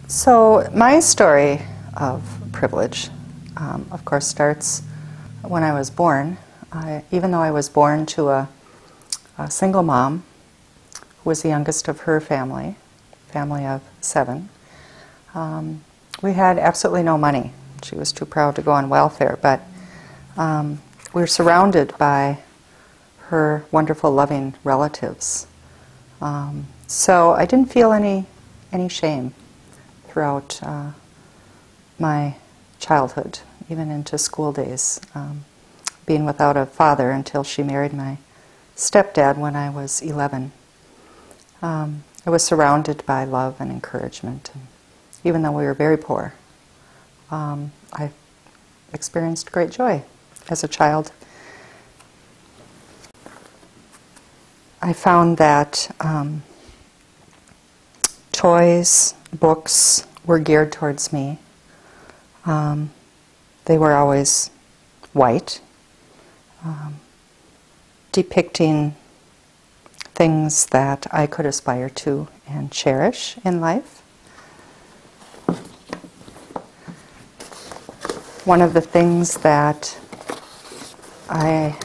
So my story of privilege, of course, starts when I was born. Even though I was born to a single mom, who was the youngest of her family of 7, we had absolutely no money. She was too proud to go on welfare, but we were surrounded by her wonderful, loving relatives. So I didn't feel any shame throughout my childhood, even into school days, being without a father until she married my stepdad when I was 11. I was surrounded by love and encouragement, and even though we were very poor, I experienced great joy as a child. I found that toys, books were geared towards me. They were always white, depicting things that I could aspire to and cherish in life. One of the things that I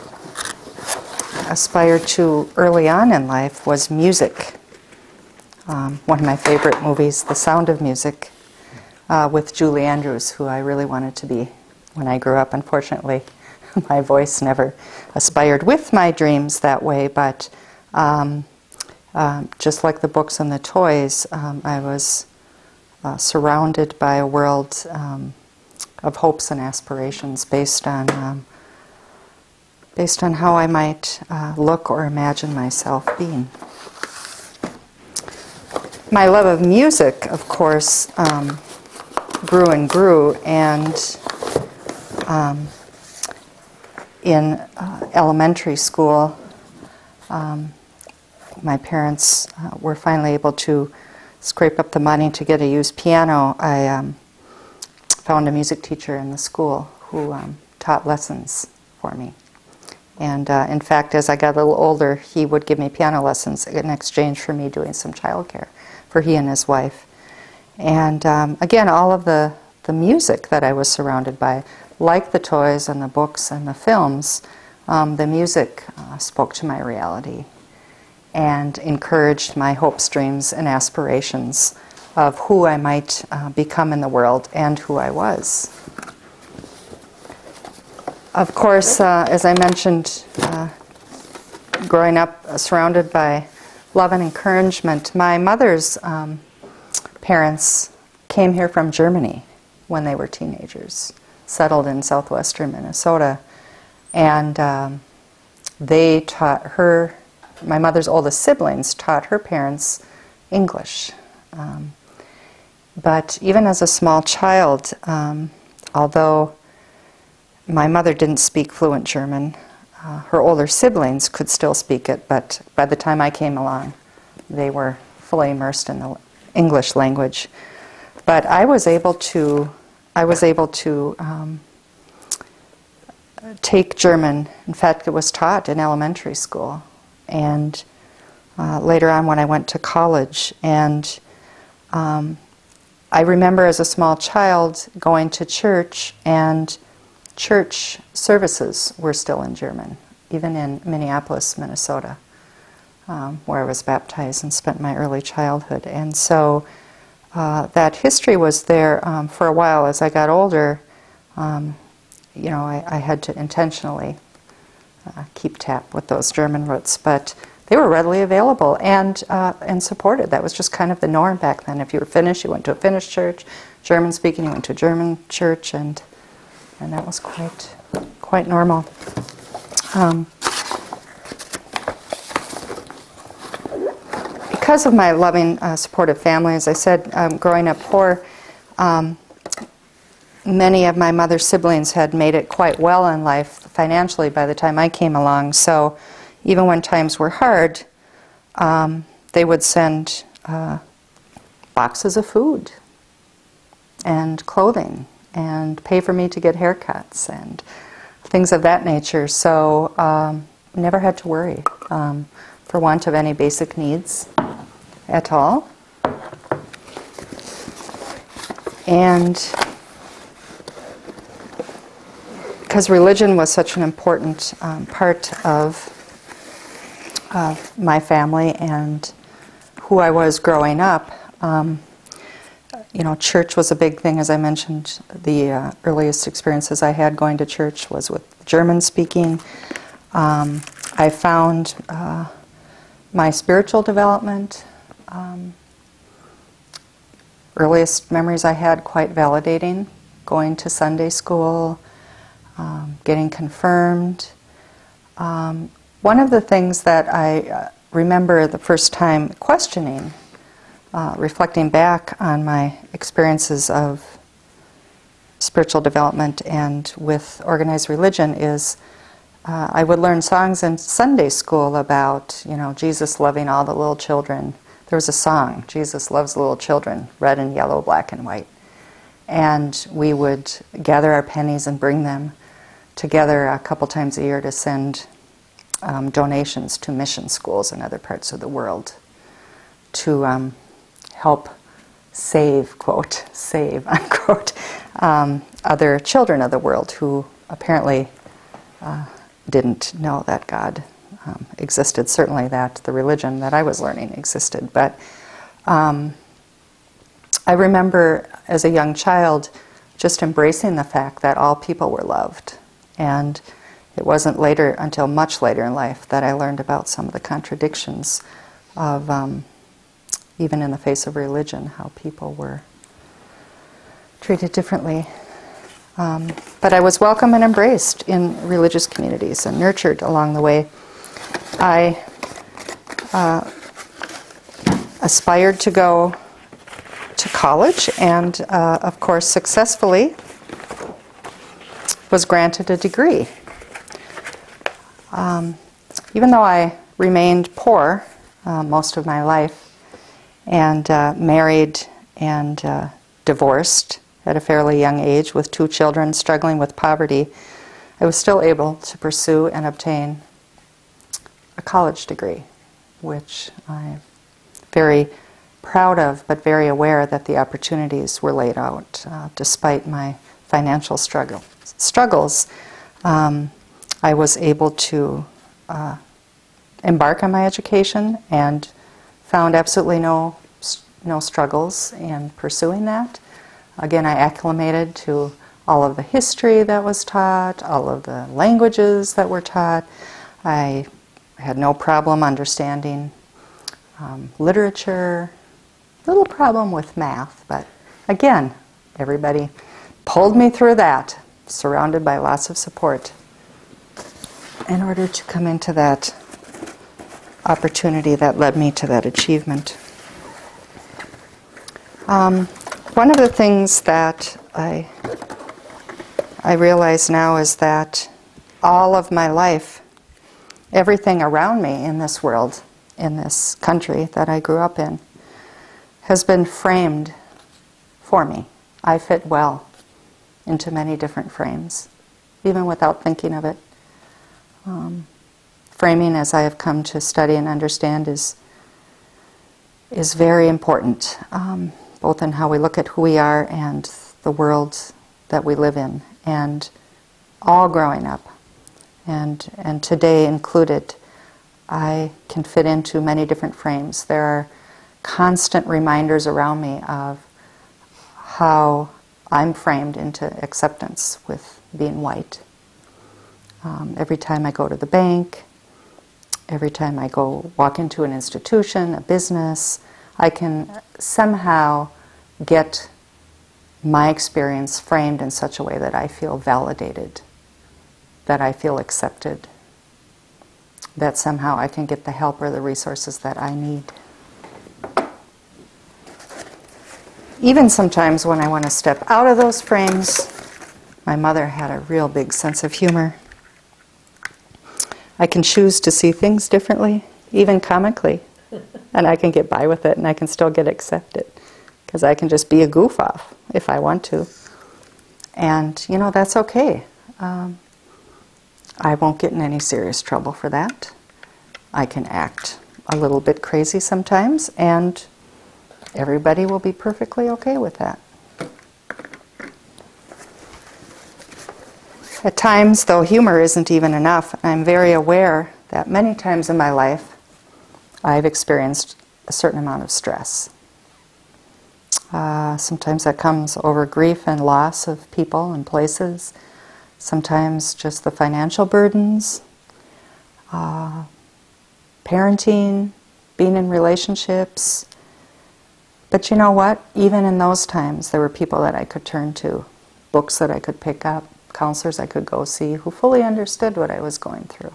aspired to early on in life was music. One of my favorite movies, The Sound of Music, with Julie Andrews, who I really wanted to be when I grew up. Unfortunately, my voice never aspired with my dreams that way, but just like the books and the toys, I was surrounded by a world of hopes and aspirations based on how I might look or imagine myself being. My love of music, of course, grew and grew, and in elementary school, my parents were finally able to scrape up the money to get a used piano. I found a music teacher in the school who taught lessons for me. And in fact, as I got a little older, he would give me piano lessons in exchange for me doing some childcare for he and his wife. And again, all of the music that I was surrounded by, like the toys and the books and the films, the music spoke to my reality and encouraged my hopes, dreams, and aspirations of who I might become in the world and who I was. Of course, as I mentioned, growing up surrounded by love and encouragement, my mother's parents came here from Germany when they were teenagers, settled in southwestern Minnesota, and they taught her, my mother's oldest siblings taught her parents English. But even as a small child, although my mother didn't speak fluent German, her older siblings could still speak it, but by the time I came along, they were fully immersed in the English language. But I was able to take German. In fact, it was taught in elementary school, and later on when I went to college. And I remember as a small child going to church, and church services were still in German, even in Minneapolis, Minnesota, where I was baptized and spent my early childhood. And so that history was there for a while. As I got older, I had to intentionally keep tap with those German roots, but they were readily available and supported. That was just kind of the norm back then. If you were Finnish, you went to a Finnish church. German speaking, you went to a German church, and that was quite normal. Because of my loving, supportive family, as I said, growing up poor, many of my mother's siblings had made it quite well in life financially by the time I came along. So even when times were hard, they would send boxes of food and clothing and pay for me to get haircuts and things of that nature. So never had to worry for want of any basic needs at all. And because religion was such an important part of my family and who I was growing up, church was a big thing. As I mentioned, the earliest experiences I had going to church was with German speaking. I found my spiritual development, earliest memories I had quite validating, going to Sunday school, getting confirmed. One of the things that I remember the first time questioning, reflecting back on my experiences of spiritual development and with organized religion, is I would learn songs in Sunday school about, Jesus loving all the little children. There was a song, Jesus loves little children, red and yellow, black and white. And we would gather our pennies and bring them together a couple times a year to send donations to mission schools in other parts of the world to help save, quote, save, unquote, other children of the world who apparently didn't know that God existed. Certainly that the religion that I was learning existed. But I remember as a young child just embracing the fact that all people were loved. And it wasn't later, until much later in life, that I learned about some of the contradictions of, even in the face of religion, how people were treated differently. But I was welcome and embraced in religious communities and nurtured along the way. I aspired to go to college and, of course, successfully was granted a degree. Even though I remained poor most of my life and married and divorced at a fairly young age with 2 children struggling with poverty, I was still able to pursue and obtain a college degree, which I'm very proud of, but very aware that the opportunities were laid out. Despite my financial struggles, I was able to embark on my education and found absolutely no struggles in pursuing that. Again, I acclimated to all of the history that was taught, all of the languages that were taught. I had no problem understanding literature, little problem with math, but again, everybody pulled me through that, surrounded by lots of support, in order to come into that opportunity that led me to that achievement. One of the things that I realize now is that all of my life, everything around me in this world, in this country that I grew up in, has been framed for me. I fit well into many different frames, even without thinking of it. Framing, as I have come to study and understand, is very important, both in how we look at who we are and the world that we live in. And all growing up, and today included, I can fit into many different frames. There are constant reminders around me of how I'm framed into acceptance with being white. Every time I go to the bank, every time I go walk into an institution, a business, I can somehow get my experience framed in such a way that I feel validated, that I feel accepted, that somehow I can get the help or the resources that I need. Even sometimes when I want to step out of those frames, my mother had a real big sense of humor. I can choose to see things differently, even comically, and I can get by with it and I can still get accepted, because I can just be a goof off if I want to. And, that's okay. I won't get in any serious trouble for that. I can act a little bit crazy sometimes, and everybody will be perfectly okay with that. At times, though humor isn't even enough, I'm very aware that many times in my life I've experienced a certain amount of stress. Sometimes that comes over grief and loss of people and places. Sometimes just the financial burdens, parenting, being in relationships. But you know what? Even in those times, there were people that I could turn to, books that I could pick up, counselors I could go see who fully understood what I was going through,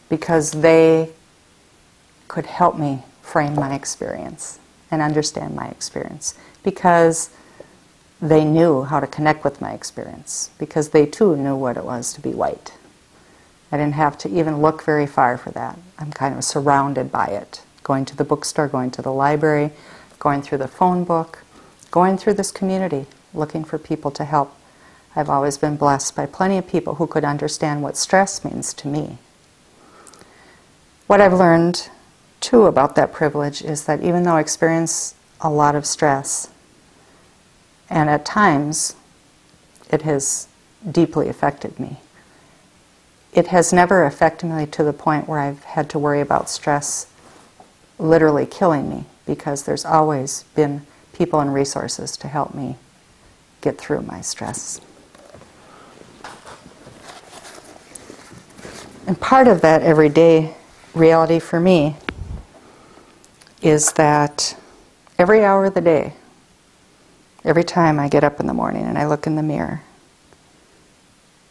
because they could help me frame my experience and understand my experience, because they knew how to connect with my experience, because they too knew what it was to be white. I didn't have to even look very far for that. I'm kind of surrounded by it. Going to the bookstore, going to the library, going through the phone book, going through this community, looking for people to help. I've always been blessed by plenty of people who could understand what stress means to me. What I've learned, too, about that privilege is that even though I experience a lot of stress, and at times it has deeply affected me, it has never affected me to the point where I've had to worry about stress literally killing me, because there's always been people and resources to help me get through my stress. And part of that everyday reality for me is that every hour of the day, every time I get up in the morning and I look in the mirror,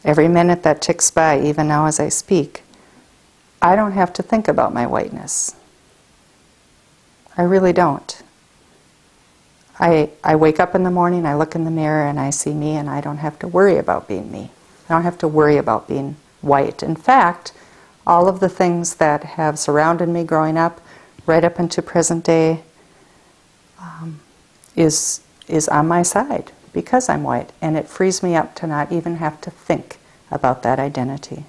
every minute that ticks by, even now as I speak, I don't have to think about my whiteness. I really don't. I wake up in the morning, I look in the mirror, and I see me, and I don't have to worry about being me. I don't have to worry about being white. In fact, all of the things that have surrounded me growing up, right up into present day, is on my side because I'm white, and it frees me up to not even have to think about that identity.